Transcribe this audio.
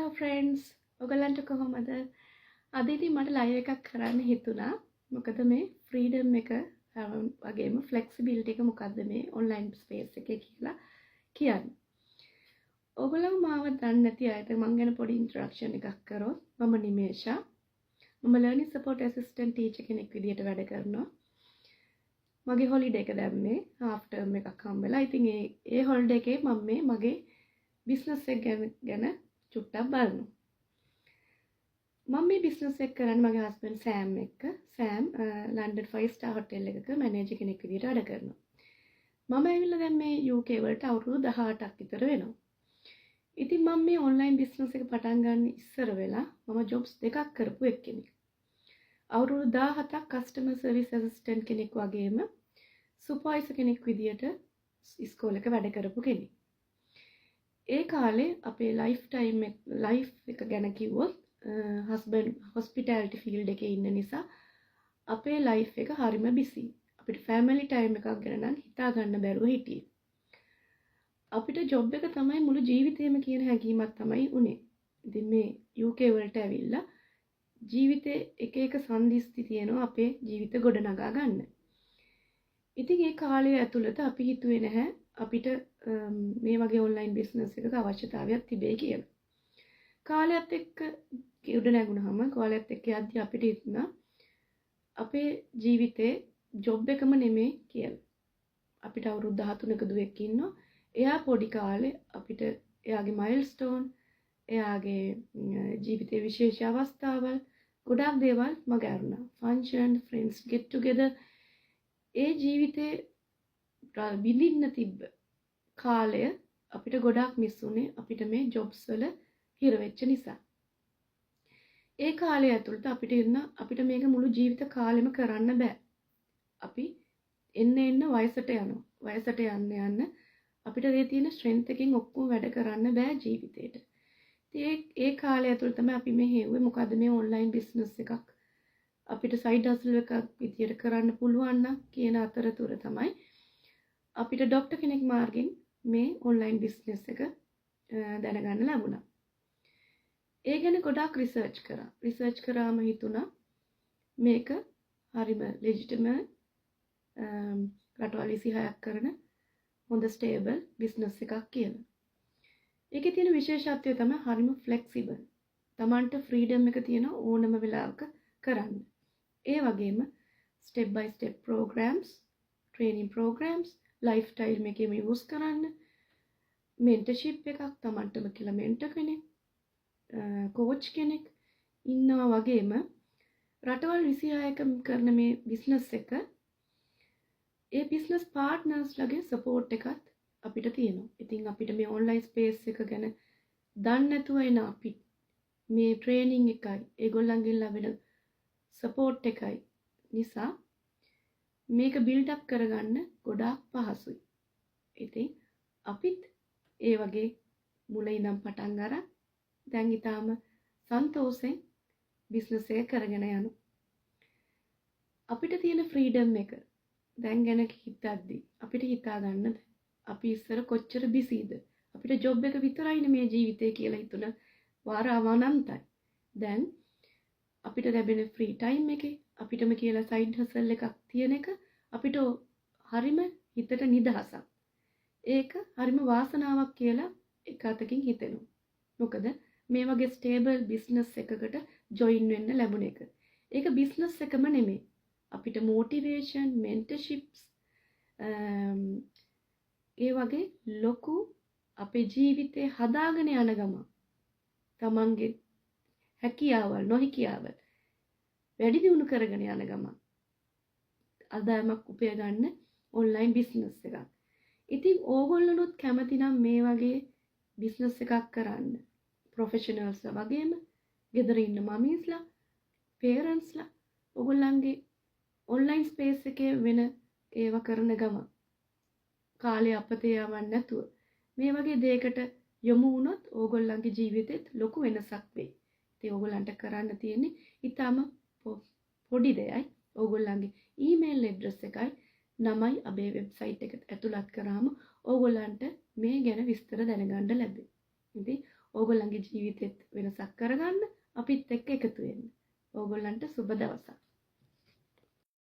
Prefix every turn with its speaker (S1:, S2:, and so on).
S1: Hello friends. ඔයගලන්ට කොහොමද? අද ඉතින් මට ලයිව් එකක් කරන්න හිතුණා. මොකද මේ freedom එක වගේම flexibility එක මොකද්ද මේ online space එකේ කියලා කියන්න. ඔයගොල්ලෝ මාව දන්නේ නැති අයට මම ගැන පොඩි introduction එකක් කරොත් මම නිමේෂා. මම learning support assistant teacher කෙනෙක් විදියට වැඩ කරනවා. මගේ holiday එක දැම්මේ half term එකක් හම්බෙලා. ඉතින් ඒ holiday එකේ මම මගේ business එක ගැන චුට්ටක් බලනවා. මම මේ බිස්නස් එක කරන්නේ මගේ හස්බන්ඩ් සෑම් එක්ක. සෑම් ලන්ඩන් 5 star hotel එකක මැනේජර් කෙනෙක් විදිහට වැඩ කරනවා. මම ඇවිල්ලා දැන් මේ UK වලට අවුරුදු 18ක් විතර වෙනවා. ඉතින් මම මේ ඔන්ලයින් බිස්නස් එක පටන් ගන්න ඉස්සර වෙලා මම ජොබ්ස් දෙකක් කරපු එක්කෙනෙක්. අවුරුදු 17ක් කස්ටමර් සර්විස් ඇසිස්ටන්ට් කෙනෙක් වගේම සුපර්වයිසර් කෙනෙක් විදිහට ඉස්කෝලේක වැඩ කරපු කෙනෙක්. ඒ කාලේ අපේ ලයිෆ් එක ගැන කිව්වොත් හස්බන්ඩ් හොස්පිටැලිටි ෆීල්ඩ් එකේ ඉන්න නිසා අපේ ලයිෆ් එක හරිම බිසි. අපිට ෆැමිලි ටයිම් එකක් ගැන නම් හිතා ගන්න බැරුව හිටියේ. අපිට ජොබ් එක තමයි මුළු ජීවිතේම කියන හැඟීමක් තමයි උනේ. ඉතින් මේ UK වලට ඇවිල්ලා ජීවිතේ එක එක සංදිස්ති තියෙනවා අපේ ජීවිත ගොඩනගා ගන්න. ඉතින් ඒ කාලය ඇතුළත අපි හිතුවේ නැහැ අපිට මේ වගේ ඔන්ලයින් බිස්නස් එකක අවශ්‍යතාවයක් තිබේ කියලා. කාලයත් එක්ක උඩ නැගුණාම කාලයත් එක්ක යද්දි අපිට හිතුණා අපේ ජීවිතේ ජොබ් එකම නෙමෙයි කියලා. අපිට අවුරුදු 13ක දුවෙක් ඉන්නවා. එයා පොඩි කාලේ අපිට එයාගේ මයිල්ස්ටෝන්, එයාගේ ජීවිතේ විශේෂ අවස්ථාවල් ගොඩාක් දේවල් මග ඇරුණා. ෆන්ක්ෂන්, ෆ්‍රෙන්ඩ්ස් ගෙට් ටුගෙදර් ඒ ජීවිතේ විඳින්න තිබ්බ කාලය අපිට ගොඩාක් මිස් වුණේ අපිට මේ ජොබ්ස් වල හිර වෙච්ච නිසා. ඒ කාලය ඇතුළත අපිට මේක මුළු ජීවිත කාලෙම කරන්න බෑ. අපි එන්න වයසට යනවා. වයසට යන්න අපිට ඒ තියෙන ස්ට්‍රෙන්ත් එකකින් ඔක්කොම වැඩ කරන්න බෑ ජීවිතේට. ඒ කාලය ඇතුළත තමයි අපි මේ හෙව්වේ මොකද්ද මේ ඔන්ලයින් බිස්නස් එකක් අපිට සයිඩ් හසල් එකක් විදියට කරන්න පුළුවන් නම් කියන අතරතුර තමයි අපිට ડોක්ටර් කෙනෙක් මාර්ගෙන් මේ ඔන්ලයින් බිස්නස් එක දැනගන්න ලැබුණා. ඒ ගැන ගොඩාක් රිසර්ච් කරාම හිතුණා මේක හරිම ලෙජිටිමේට් රටවල් 26ක් කරන හොඳ ස්ටේබල් බිස්නස් එකක් කියලා. ඒකේ තියෙන විශේෂත්වය තමයි හරිම ෆ්ලෙක්සිබල්. Tamanට ෆ්‍රීඩම් එක තියෙන ඕනම වෙලාවක කරන්න. ඒ වගේම step by step programmes, training programmes, lifestyle මේකෙම යූස් කරන්න. මෙන්ටර්ෂිප් එකක් Tamanටම කියලා මෙන්ටර් කෙනෙක්, කෝච් කෙනෙක් ඉන්නවා වගේම රටවල් 26ක කරන මේ බිස්නස් එක ඒ බිස්නස් පාර්ට්නර්ස්ලාගේ සපෝට් එකත් අපිට තියෙනවා. ඉතින් අපිට මේ ඔන්ලයින් ස්පේස් එක ගැන දන්නේ නැතුව එන අපි මේ ට්‍රේනින් එකයි ඒගොල්ලන්ගෙන් ලැබෙන සපෝට් එකයි නිසා මේක බිල්ඩ් අප් කරගන්න ගොඩාක් පහසුයි. ඉතින් අපිත් ඒ වගේ මුල ඉඳන් පටන් අරන් දැන් ඊටාම සන්තෝෂෙන් බිස්නස් එක කරගෙන යනවා. අපිට තියෙන ෆ්‍රීඩම් එක දැන් ගැන හිතද්දි අපිට හිතා ගන්න අපි ඉස්සර කොච්චර බිසිද. අපිට ජොබ් එක විතරයිනේ මේ ජීවිතේ කියලා හිතුන වාර අනන්තයි. දැන් අපිට ලැබෙන ෆ්‍රී ටයිම් එකේ අපිටම කියලා සයිඩ් හසල් එකක් තියෙන එක අපිට හරිම හිතට නිදහසක්. ඒක හරිම වාසනාවක් කියලා එක අතකින් හිතෙනවා. මොකද මේ වගේ ස්ටේබල් බිස්නස් එකකට ජොයින් වෙන්න ලැබුණ එක. ඒක බිස්නස් එකම නෙමෙයි. අපිට මොටිවේෂන්, මෙන්ටර්ෂිප්ස් ඒ වගේ ලොකු අපේ ජීවිතේ හදාගෙන යන ගම තමන්ගේ හැකියාවල් නොහැකියාවල් වැඩි දියුණු කරගෙන යන ගම අදායමක් උපය ගන්න ඔන්ලයින් බිස්නස් එකක්. ඉතින් ඕගොල්ලොනුත් කැමති නම් මේ වගේ බිස්නස් එකක් කරන්න. ප්‍රොෆෙෂනල්ස්ලා වගේම ගෙදර ඉන්න මමීස්ලා, පේරන්ට්ස්ලා ඕගොල්ලන්ගේ ඔන්ලයින් ස්පේස් එකේ වෙන ඒවා කරන ගම කාලය අපතේ යවන්න නැතුව මේ වගේ දෙයකට යොමු වුණොත් ඕගොල්ලන්ගේ ජීවිතෙත් ලොකු වෙනසක් වෙයි. ඉතින් ඕගොල්ලන්ට කරන්න තියෙන්නේ ඊටම පොඩි දෙයයි. ඕගොල්ලන්ගේ ඊමේල් ඇඩ්‍රස් එකයි නමයි අපේ වෙබ්සයිට් එකට ඇතුළත් කරාම ඕගොල්ලන්ට මේ ගැන විස්තර දැනගන්න ලැබෙයි. ඉතින් ඕගොල්ලන්ගේ ජීවිතෙත් වෙනසක් කරගන්න අපිත් එක්ක එකතු වෙන්න. ඕගොල්ලන්ට සුබ දවසක්.